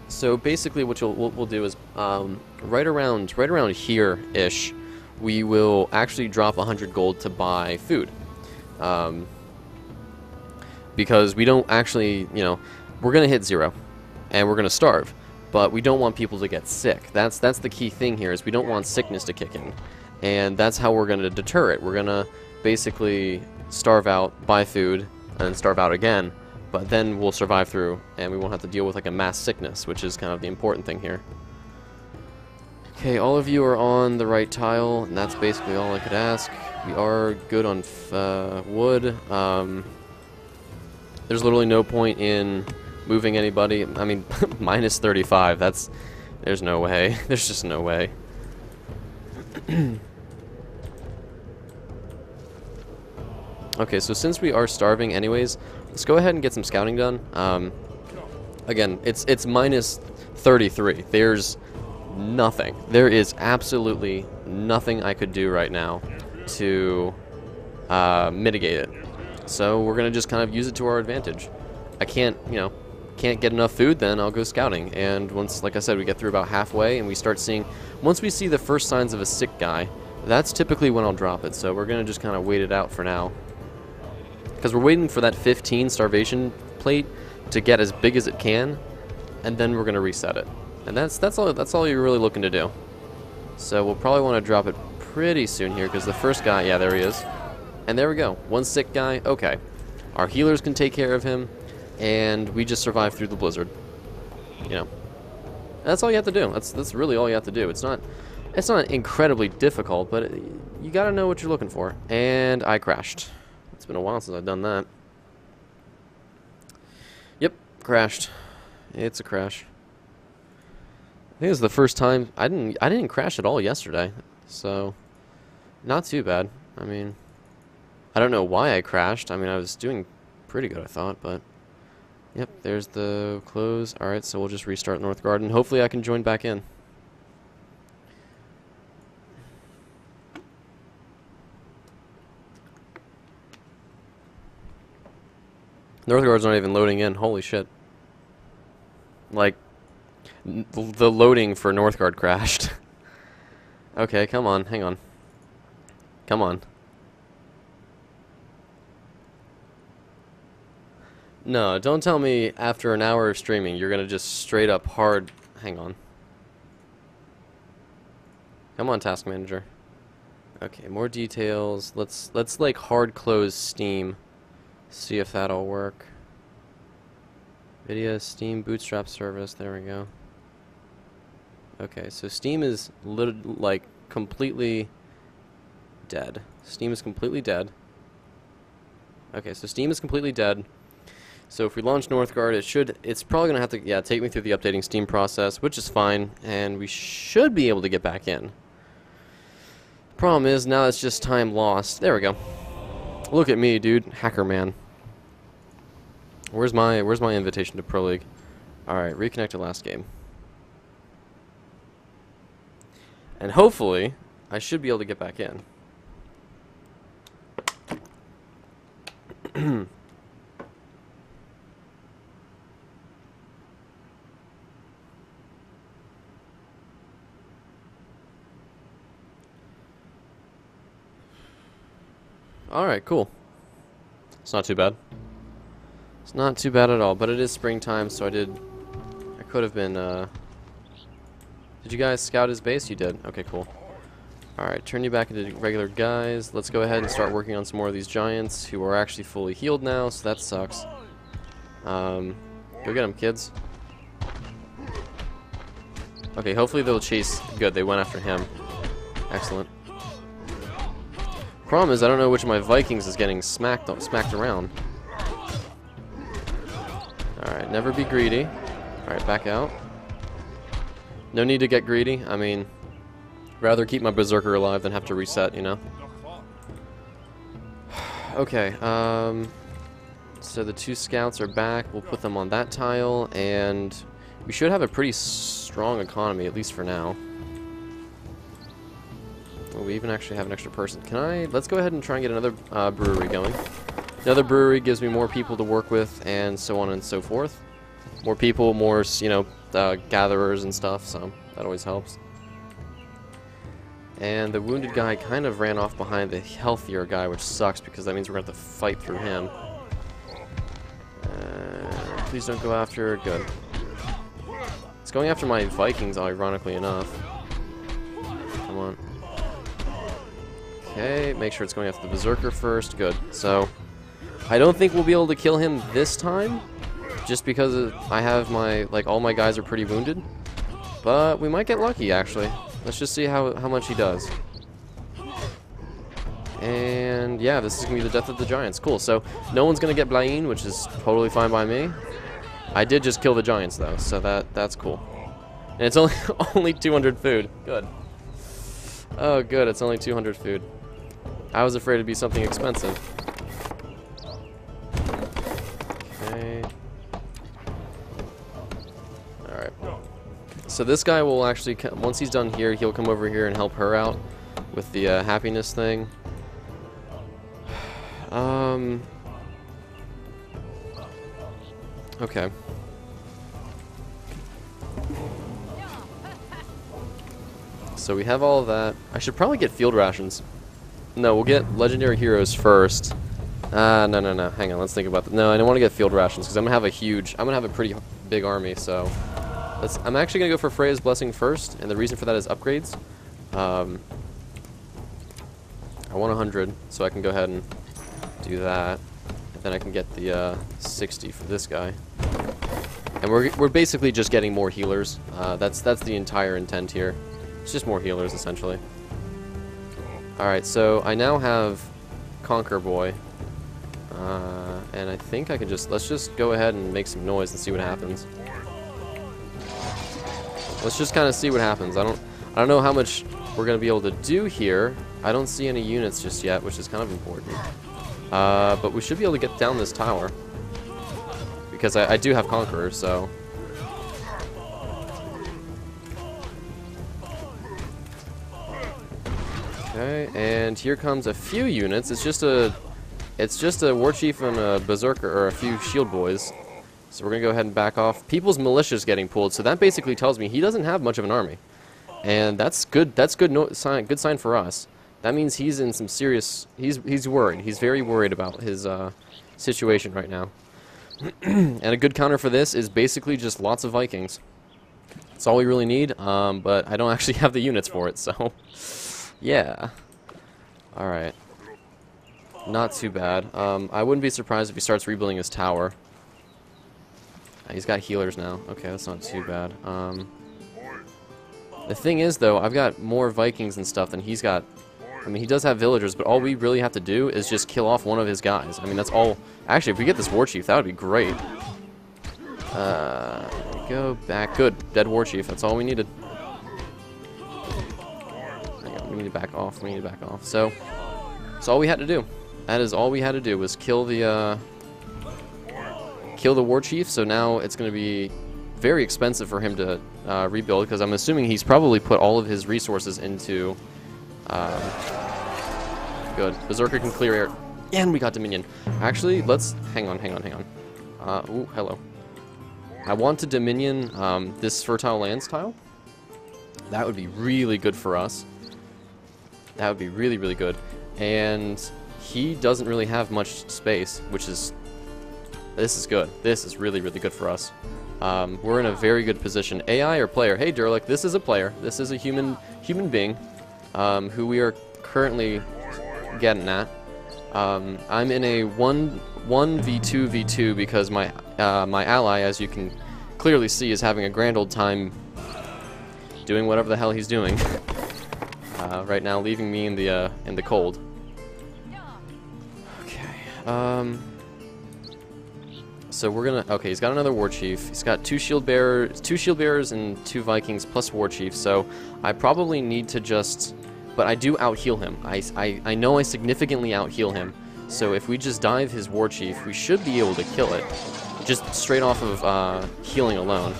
So basically what we'll do is right around here-ish, we will actually drop 100 gold to buy food. Because we don't actually, you know, we're going to hit 0, and we're going to starve. But we don't want people to get sick. That's the key thing here, is we don't want sickness to kick in. And that's how we're going to deter it. We're going to basically starve out, buy food, and then starve out again. But then we'll survive through, and we won't have to deal with like a mass sickness, which is kind of the important thing here. Okay, all of you are on the right tile, and that's basically all I could ask. We are good on wood. There's literally no point in moving anybody. I mean, minus 35, there's no way. There's just no way. Okay, so since we are starving anyways, let's go ahead and get some scouting done. Again, it's minus 33. There's nothing. There is absolutely nothing I could do right now to mitigate it. So we're gonna just kind of use it to our advantage. I can't get enough food, then I'll go scouting. And once, like I said, we get through about halfway and we start seeing, once we see the first signs of a sick guy, that's typically when I'll drop it. So we're gonna just kind of wait it out for now, because we're waiting for that 15 starvation plate to get as big as it can, and then we're gonna reset it. And that's all you're really looking to do. So we'll probably want to drop it pretty soon here, because the first guy, yeah, there he is. And there we go. One sick guy. Okay. Our healers can take care of him, and we just survive through the blizzard. You know. That's all you have to do. That's really all you have to do. It's not incredibly difficult, but you got to know what you're looking for. And I crashed. It's been a while since I've done that. Yep, crashed. It's a crash. I think it's the first time I didn't crash at all yesterday, so not too bad. I mean, I don't know why I crashed. I mean, I was doing pretty good, I thought, but yep, there's the close. All right, so we'll just restart Northgard, and hopefully I can join back in. Northgard's not even loading in. Holy shit! Like, the loading for Northgard crashed. Okay, come on, hang on. Come on. No, don't tell me after an hour of streaming you're gonna just straight up hard. Hang on. Come on, task manager. Okay, more details. Let's like hard close Steam. See if that'll work. Video, Steam, Bootstrap service. There we go. Okay, so Steam is like completely dead. Steam is completely dead. Okay, so Steam is completely dead. So if we launch Northgard, it's probably gonna have to, yeah, take me through the updating Steam process, which is fine, and we should be able to get back in. Problem is, now it's just time lost. There we go. Look at me, dude, hacker man. Where's my invitation to Pro League? All right, reconnect to last game. And hopefully, I should be able to get back in. Alright, cool. It's not too bad. It's not too bad at all, but it is springtime, so I could have been, Did you guys scout his base? You did. Okay, cool. Alright, turn you back into regular guys. Let's go ahead and start working on some more of these giants who are actually fully healed now, so that sucks. Go get him, kids. Okay, hopefully they'll chase. Good, they went after him. Excellent. Problem is, I don't know which of my Vikings is getting smacked around. Alright, never be greedy. Alright, back out. No need to get greedy. I mean, rather keep my Berserker alive than have to reset, you know? Okay, so the 2 scouts are back. We'll put them on that tile, and we should have a pretty strong economy, at least for now. Oh, we even actually have an extra person. Let's go ahead and try and get another brewery going. Another brewery gives me more people to work with, and so on and so forth. More people, more, you know, gatherers and stuff, so that always helps. And the wounded guy kind of ran off behind the healthier guy, which sucks because that means we're going to have to fight through him. Please don't go after... Good. It's going after my Vikings, ironically enough. Come on. Okay, make sure it's going after the Berserker first. Good. So, I don't think we'll be able to kill him this time, just because I have my... Like, all my guys are pretty wounded. But we might get lucky, actually. Let's just see how much he does. And yeah, this is going to be the death of the giants. Cool, so no one's going to get Blaine, which is totally fine by me. I did just kill the giants, though, so that's cool. And it's only, only 200 food. Good. Oh, good, it's only 200 food. I was afraid it'd be something expensive. Okay. Alright. So this guy will actually, once he's done here, he'll come over here and help her out with the happiness thing. Okay. So we have all of that. I should probably get field rations. No, we'll get legendary heroes first. No. Hang on, let's think about that. No, I don't want to get field rations because I'm gonna have a pretty big army. So I'm actually gonna go for Freya's blessing first, and the reason for that is upgrades. I want 100, so I can go ahead and do that. And then I can get the 60 for this guy. And we're basically just getting more healers. That's the entire intent here. It's just more healers, essentially. Alright, so I now have Conquer Boy. And I think I can let's just go ahead and make some noise and see what happens. Let's just kind of see what happens. I don't know how much we're going to be able to do here. I don't see any units just yet, which is kind of important. But we should be able to get down this tower. Because I do have Conquerors, so... Okay, and here comes a few units. It's just a War Chief and a Berserker, or a few Shield Boys. So we're gonna go ahead and back off. People's militia's getting pulled, so that basically tells me he doesn't have much of an army. And that's good. That's good sign for us. That means he's in some serious... He's worried. He's very worried about his situation right now. And a good counter for this is basically just lots of Vikings. That's all we really need, but I don't actually have the units for it, so... Yeah. Alright. Not too bad. I wouldn't be surprised if he starts rebuilding his tower. He's got healers now. Okay, that's not too bad. The thing is, though, I've got more Vikings and stuff than he's got. I mean, he does have villagers, but all we really have to do is just kill off one of his guys. I mean, that's all... Actually, if we get this War Chief, that would be great. Go back. Good. Dead War Chief. That's all we needed. Hang on, we need to back off. We need to back off. So, that's all we had to do. That is all we had to do, was kill the War Chief. So now it's going to be very expensive for him to rebuild, because I'm assuming he's probably put all of his resources into... good. Berserker can clear air. And we got Dominion. Actually, let's... Hang on. Ooh, hello. I want to Dominion this Fertile Lands tile. That would be really good for us. That would be really, really good. And he doesn't really have much space, which is... This is good. This is really, really good for us. We're in a very good position. AI or player? Hey, Durlick, this is a player. This is a human being who we are currently getting at. I'm in a 1v2v2 because my my ally, as you can clearly see, is having a grand old time doing whatever the hell he's doing right now, leaving me in the cold. Okay. So we're gonna. Okay, he's got another war chief. He's got two shield bearers, and 2 Vikings plus war chief. So I probably need to just. But I do out heal him. I know I significantly out heal him. So if we just dive his war chief, we should be able to kill it, just straight off of healing alone.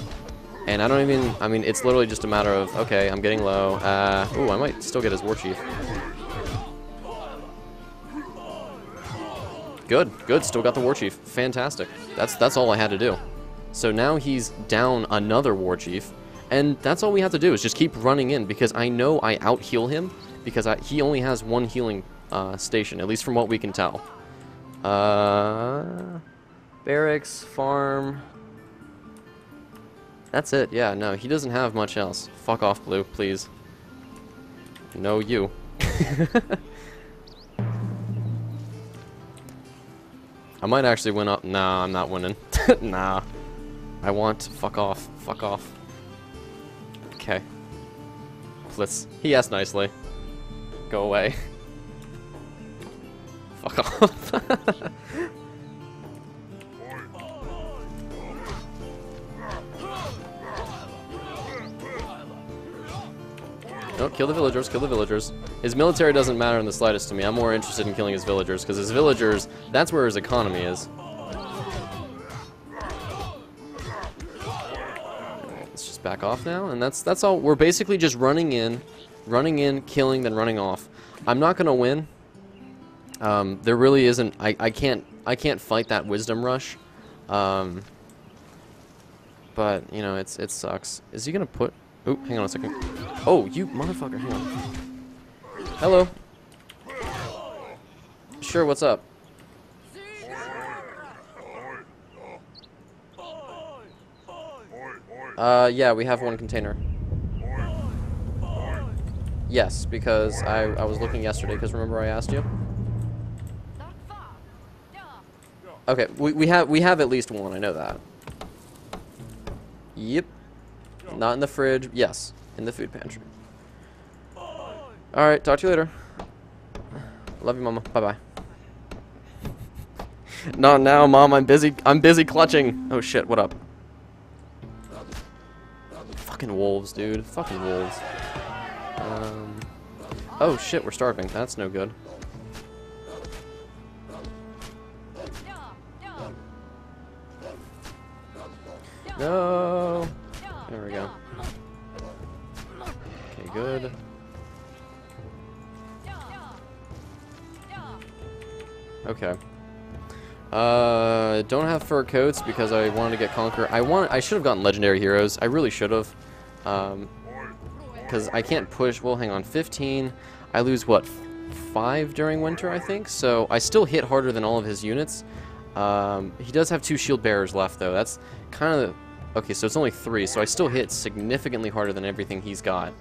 And I don't even. I mean, it's literally just a matter of okay, I'm getting low. Ooh, I might still get his war chief. Good, good. Still got the war chief. Fantastic. That's all I had to do. So now he's down another war chief, and that's all we have to do is just keep running in because I know I out heal him because he only has 1 healing station, at least from what we can tell. Barracks, farm. That's it. Yeah, no, he doesn't have much else. Fuck off, Blue, please. No, you. I might actually win up. Nah, I'm not winning. Nah. I want. Fuck off. Fuck off. Okay. Let's. He asked nicely. Go away. Fuck off. No, kill the villagers, kill the villagers. His military doesn't matter in the slightest to me. I'm more interested in killing his villagers, because his villagers, that's where his economy is. Let's just back off now, and that's all. We're basically just running in, killing, then running off. I'm not gonna win. There really isn't. I can't fight that wisdom rush. But you know, it sucks. Is he gonna put? Oh, hang on a second. Oh, you motherfucker, hang on. Hello. Sure, what's up? Yeah, we have 1 container. Yes, because I was looking yesterday, because remember I asked you? Okay, we have at least 1, I know that. Yep. Not in the fridge. Yes, in the food pantry. Alright, talk to you later. Love you, Mama. Bye-bye. Not now, Mom. I'm busy clutching. Oh, shit. What up? Fucking wolves, dude. Fucking wolves. Oh, shit. We're starving. That's no good. No. There we go. Okay, good. Okay. Don't have fur coats because I wanted to get Conquer. I should have gotten legendary heroes. I really should have. Because I can't push. Well, hang on. 15. I lose what? 5 during winter, I think. So I still hit harder than all of his units. He does have 2 shield bearers left, though. That's kind of. Okay, so it's only 3, so I still hit significantly harder than everything he's got.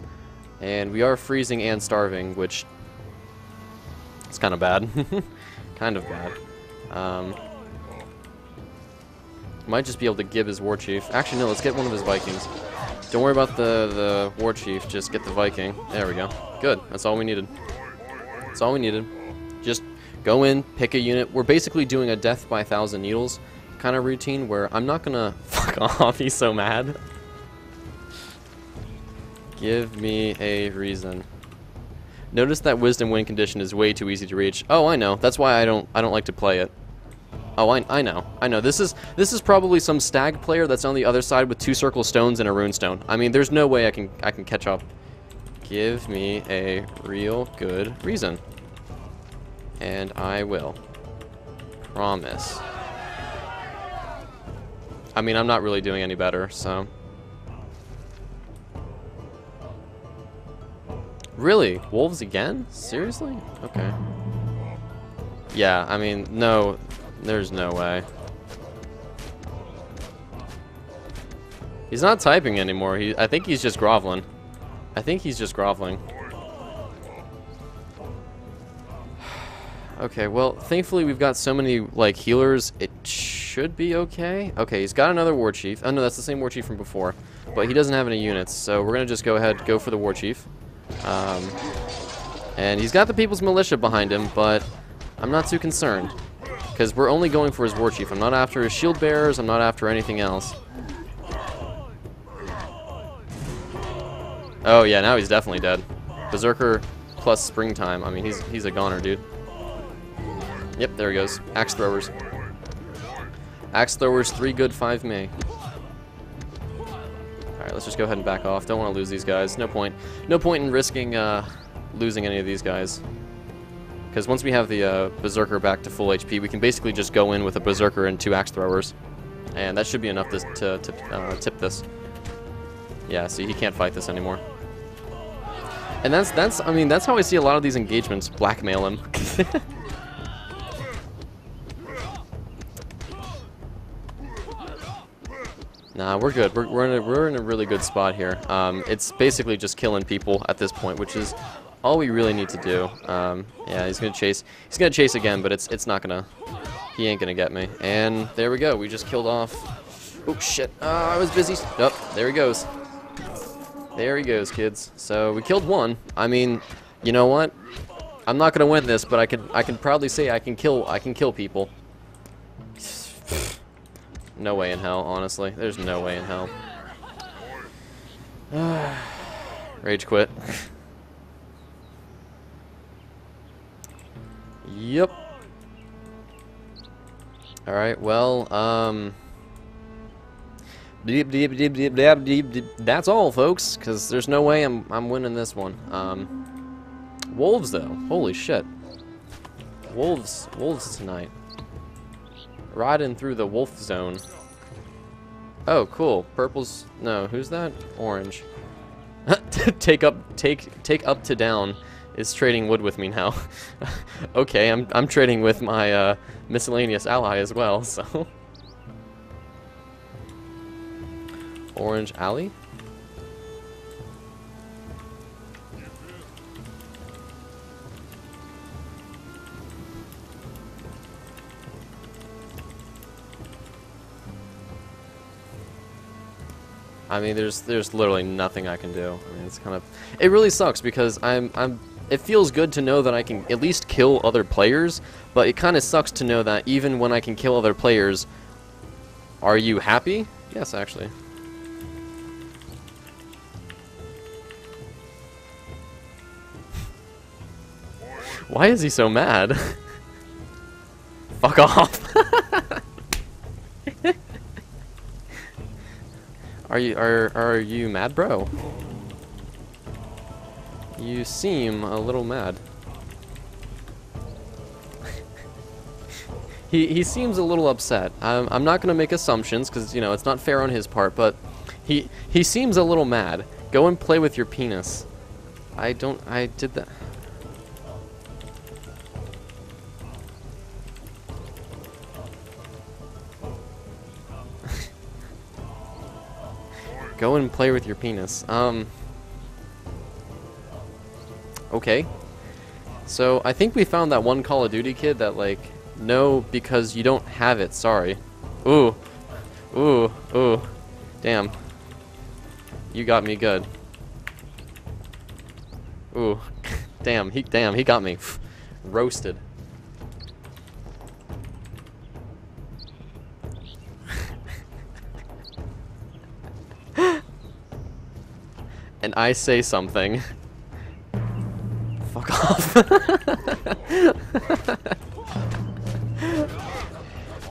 And we are freezing and starving, which is kind of bad. Kind of bad. Might just be able to give his war chief. Actually, no, let's get one of his Vikings. Don't worry about the war chief, just get the Viking. There we go. Good, that's all we needed. That's all we needed. Just go in, pick a unit. We're basically doing a death by 1,000 needles kind of routine where I'm not gonna fuck off. He's so mad. Give me a reason. Notice that wisdom win condition is way too easy to reach. Oh, I know. That's why I don't like to play it. Oh, I know. This is probably some stag player that's on the other side with 2 circle stones and a rune stone. I mean, there's no way I can catch up. Give me a real good reason. And I will. Promise. I mean, I'm not really doing any better, so. Really? Wolves again? Seriously? Okay. Yeah, I mean, no, there's no way. He's not typing anymore. I think he's just groveling. Okay, well, thankfully we've got so many, like, healers. It should be okay. Okay, he's got another war chief. Oh no, that's the same war chief from before. But he doesn't have any units, so we're gonna just go ahead, go for the war chief. And he's got the People's Militia behind him, but I'm not too concerned. Because we're only going for his war chief. I'm not after his shield bearers, I'm not after anything else. Oh yeah, now he's definitely dead. Berserker plus springtime. I mean, he's a goner, dude. Yep, there he goes. Axe throwers. Axe throwers, 3 good, 5 may. Alright, let's just go ahead and back off. Don't want to lose these guys. No point. No point in risking losing any of these guys. Because once we have the Berserker back to full HP, we can basically just go in with a Berserker and 2 Axe Throwers. And that should be enough to tip this. Yeah, see, he can't fight this anymore. And I mean, that's how I see a lot of these engagements blackmail him. Nah, we're good. We're in a really good spot here. It's basically just killing people at this point, which is all we really need to do. Yeah, he's gonna chase. He's gonna chase again, but it's not gonna. He ain't gonna get me. And there we go. We just killed off. Oh shit! I was busy. Oh, there he goes. There he goes, kids. So we killed one. I mean, you know what? I'm not gonna win this, but I can proudly say I can kill people. No way in hell, honestly. There's no way in hell. Rage quit. Yep. Alright, well, that's all, folks, because there's no way I'm winning this one. Wolves, though. Holy shit. Wolves tonight. Riding through the wolf zone. Oh, cool. Purple's... No, who's that? Orange. Take up to down is trading wood with me now. Okay, I'm trading with my miscellaneous ally as well, so... Orange alley? I mean, there's literally nothing I can do. I mean, it's kind of... It really sucks because it feels good to know that I can at least kill other players, but it kind of sucks to know that even when I can kill other players, are you happy? Yes, actually. Why is he so mad? Fuck off. Are you mad, bro? You seem a little mad. He seems a little upset. I'm not gonna make assumptions because you know it's not fair on his part, but he seems a little mad. Go and play with your penis. I did that. Go and play with your penis. Okay. So, I think we found that one Call of Duty kid that, like, no, because you don't have it, sorry. Ooh. Ooh. Ooh. Damn. You got me good. Ooh. Damn, he got me. Roasted. And I say something. Fuck off.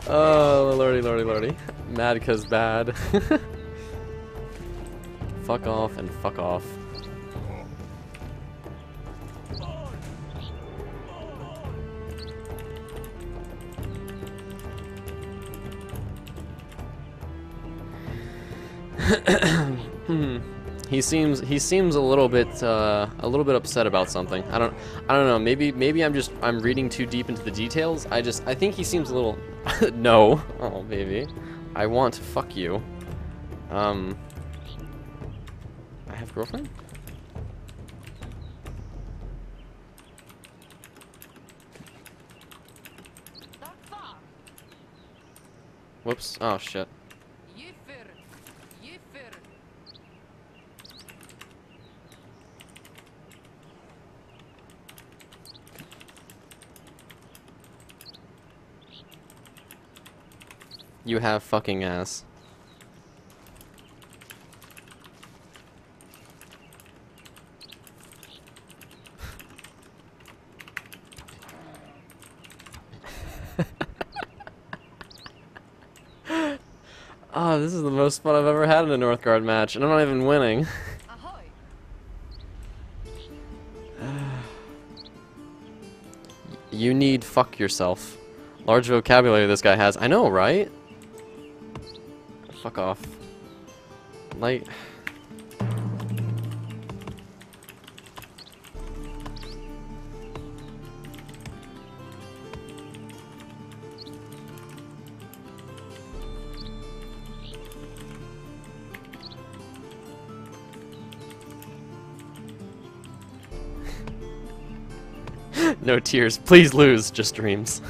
Oh, lordy, lordy, lordy. Mad 'cause bad. Fuck off and fuck off. He seems a little bit upset about something. I don't know. Maybe I'm reading too deep into the details. I think he seems a little no. Oh baby, I want to fuck you. I have girlfriend? Whoops. Oh, shit. You have fucking ass. Oh, this is the most fun I've ever had in a Northgard match, and I'm not even winning. You need fuck yourself. Large vocabulary this guy has. I know, right? Fuck off. Like... No tears. Please lose. Just dreams.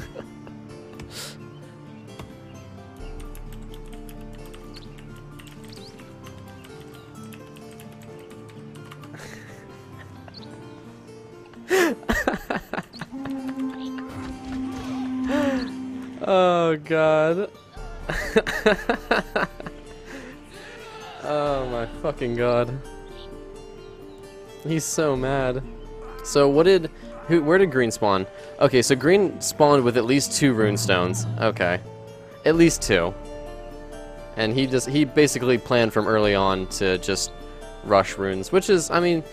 Oh god. Oh my fucking god. He's so mad. So what did... where did green spawn? Okay, so green spawned with at least 2 runestones. Okay. At least 2. And he basically planned from early on to just rush runes, which is, I mean,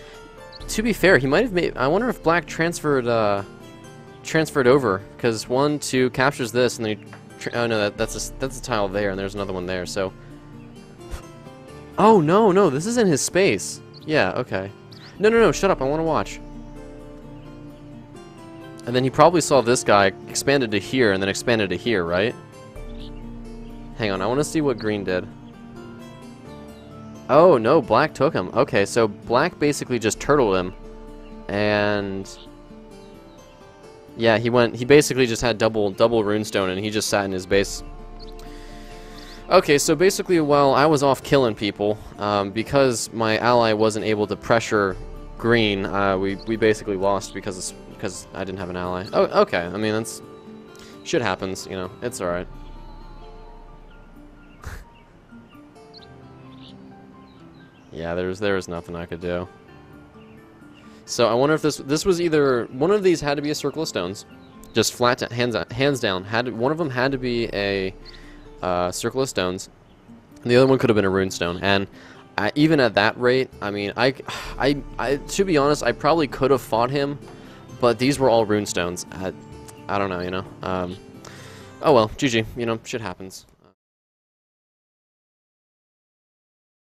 to be fair, he might have made... I wonder if black transferred over, because 1, 2 captures this, and then he... oh no, that's a tile there, and there's another one there, so... Oh, no, this is in his space. Yeah, okay. No, shut up, I want to watch. And then he probably saw this guy expanded to here, and then expanded to here, right? Hang on, I want to see what green did. Oh, no, black took him. Okay, so black basically just turtled him. And... yeah, he basically just had double runestone, and he just sat in his base. Okay, so basically while I was off killing people, because my ally wasn't able to pressure green, we basically lost because I didn't have an ally. Oh, okay, I mean, that's... shit happens, you know, it's alright. Yeah, there was nothing I could do. So I wonder if this was either... one of these had to be a circle of stones. Just flat, hands down. One of them had to be a circle of stones. And the other one could have been a rune stone. And even at that rate, I mean, I to be honest, I probably could have fought him, but these were all rune stones. I don't know, you know. Oh well, GG, you know, shit happens.